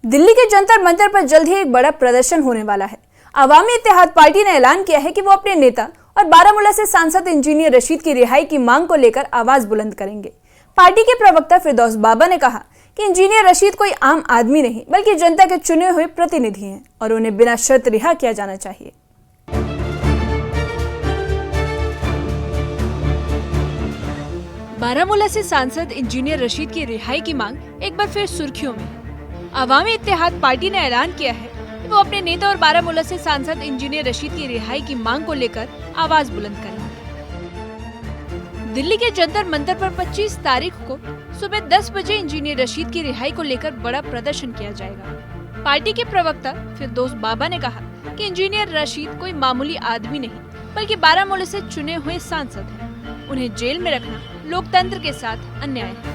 दिल्ली के जंतर मंतर पर जल्द ही एक बड़ा प्रदर्शन होने वाला है। अवामी इत्तेहाद पार्टी ने ऐलान किया है कि वो अपने नेता और बारामूला से सांसद इंजीनियर रशीद की रिहाई की मांग को लेकर आवाज बुलंद करेंगे। पार्टी के प्रवक्ता फिरदौस बाबा ने कहा कि इंजीनियर रशीद कोई आम आदमी नहीं बल्कि जनता के चुने हुए प्रतिनिधि हैं और उन्हें बिना शर्त रिहा किया जाना चाहिए। बारामूला से सांसद इंजीनियर रशीद की रिहाई की मांग एक बार फिर सुर्खियों में। अवामी इत्तेहाद पार्टी ने ऐलान किया है कि वो अपने नेता और बारामूला से सांसद इंजीनियर रशीद की रिहाई की मांग को लेकर आवाज बुलंद करेंगे। दिल्ली के जंतर मंतर पर 25 तारीख को सुबह 10 बजे इंजीनियर रशीद की रिहाई को लेकर बड़ा प्रदर्शन किया जाएगा। पार्टी के प्रवक्ता फिरदौस बाबा ने कहा कि इंजीनियर रशीद कोई मामूली आदमी नहीं बल्कि बारामूला से चुने हुए सांसद हैं। उन्हें जेल में रखना लोकतंत्र के साथ अन्याय है।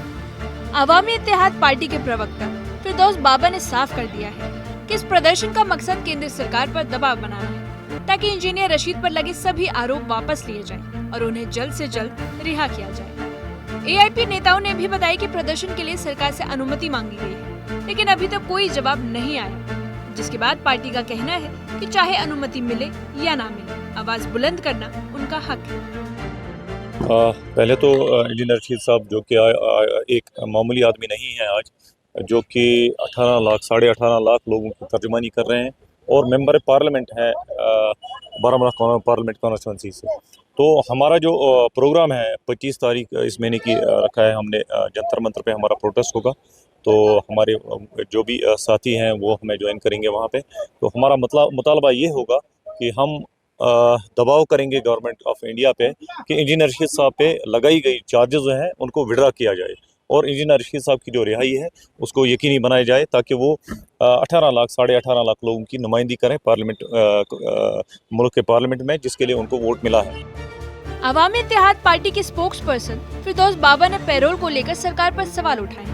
अवामी इत्तेहाद पार्टी के प्रवक्ता फिरदौस बाबा ने साफ कर दिया है कि इस प्रदर्शन का मकसद केंद्र सरकार पर दबाव बनाना है ताकि इंजीनियर रशीद पर लगे सभी आरोप वापस लिए जाएं और उन्हें जल्द से जल्द रिहा किया जाए। एआईपी नेताओं ने भी बताया कि प्रदर्शन के लिए सरकार से अनुमति मांगी गई है, लेकिन अभी तक कोई जवाब नहीं आया, जिसके बाद पार्टी का कहना है कि चाहे अनुमति मिले या ना मिले, आवाज बुलंद करना उनका हक है। पहले तो इंजीनियर रशीद साहब जो कि एक मामूली आदमी नहीं है आज, जो कि 18 लाख 18.5 लाख लोगों की तर्जुमानी कर रहे हैं और मेंबर पार्लियामेंट है बारामूला पार्लियामेंट कॉन्स्टिट्यूंसी से। तो हमारा जो प्रोग्राम है 25 तारीख इस महीने की रखा है हमने, जंतर मंतर पे हमारा प्रोटेस्ट होगा। तो हमारे जो भी साथी हैं वो हमें ज्वाइन करेंगे वहाँ पे। तो हमारा मुतालबा ये होगा कि हम दबाव करेंगे गवर्नमेंट ऑफ इंडिया पे कि इंजीनियर रशीद साहब पे लगाई गई चार्जेस जो हैं उनको विड्रा किया जाए और इंजीनियर रशीद साहब की जो रिहाई है उसको यकीनी बनाया जाए ताकि वो 18 लाख 18.5 लाख लोगों की नुमाइंदगी करें पार्लियामेंट मुल्क के पार्लियामेंट में, जिसके लिए उनको वोट मिला है। अवामी इत्तेहाद पार्टी के स्पोक्स पर्सन फिरदौस बाबा ने पैरोल को लेकर सरकार पर सवाल उठाए।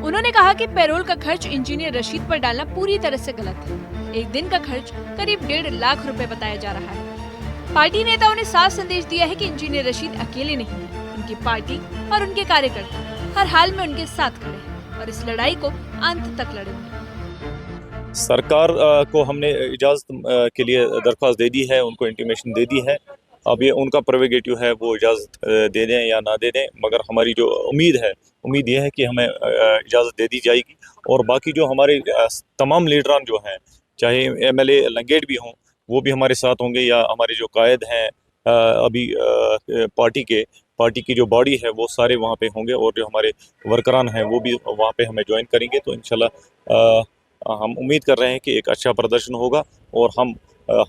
उन्होंने कहा कि पैरोल का खर्च इंजीनियर रशीद पर डालना पूरी तरह से गलत है। एक दिन का खर्च करीब 1.5 लाख रुपए बताया जा रहा है। पार्टी नेताओं ने साफ संदेश दिया है कि इंजीनियर रशीद अकेले नहीं है, उनकी पार्टी और उनके कार्यकर्ता हर हाल में उनके साथ खड़े हैं और इस लड़ाई को अंत तक लड़ेंगे। सरकार को हमने इजाज़त के लिए दरख्वास्त दे दी है, उनको इंटीमेशन दे दी है। अब ये उनका प्रेरोगेटिव है, वो इजाज़त दे दें या ना दे दें, मगर हमारी जो उम्मीद ये है कि हमें इजाज़त दे दी जाएगी। और बाकी जो हमारे तमाम लीडरान जो हैं, चाहे एमएलए लंगेट भी हों, वो भी हमारे साथ होंगे, या हमारे जो कायद हैं अभी पार्टी की जो बॉडी है वो सारे वहाँ पे होंगे, और जो हमारे वर्करान हैं वो भी वहाँ पे हमें ज्वाइन करेंगे। तो इंशाल्लाह हम उम्मीद कर रहे हैं कि एक अच्छा प्रदर्शन होगा और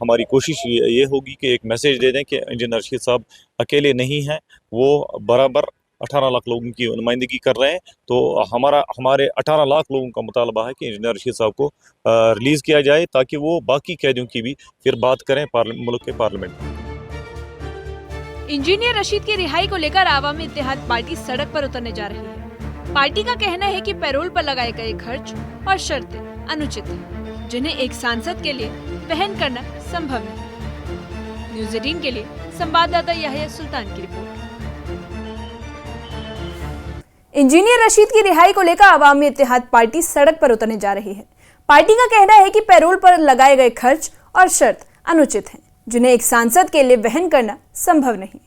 हमारी कोशिश ये होगी कि एक मैसेज दे दें कि इंजीनियर रशीद साहब अकेले नहीं हैं, वो बराबर 18 लाख लोगों की नुमाइंदगी कर रहे हैं। तो हमारे 18 लाख लोगों का मुतालबा है कि इंजीनियर रशीद साहब को रिलीज़ किया जाए ताकि वो बाकी कैदियों की भी फिर बात करें मुल्क के पार्लियामेंट में। इंजीनियर रशीद की रिहाई को लेकर अवामी इत्तेहाद पार्टी सड़क पर उतरने जा रही है। पार्टी का कहना है कि पैरोल पर लगाए गए खर्च और शर्तें अनुचित हैं, जिन्हें एक सांसद के लिए वहन करना संभव नहीं। न्यूज़ 18 के लिए संवाददाता याहिया सुल्तान की रिपोर्ट। इंजीनियर रशीद की रिहाई को लेकर अवामी इत्तेहाद पार्टी सड़क पर उतरने जा रही है। पार्टी का कहना है कि पैरोल पर लगाए गए खर्च और शर्त अनुचित हैं, जिन्हें एक सांसद के लिए वहन करना संभव नहीं।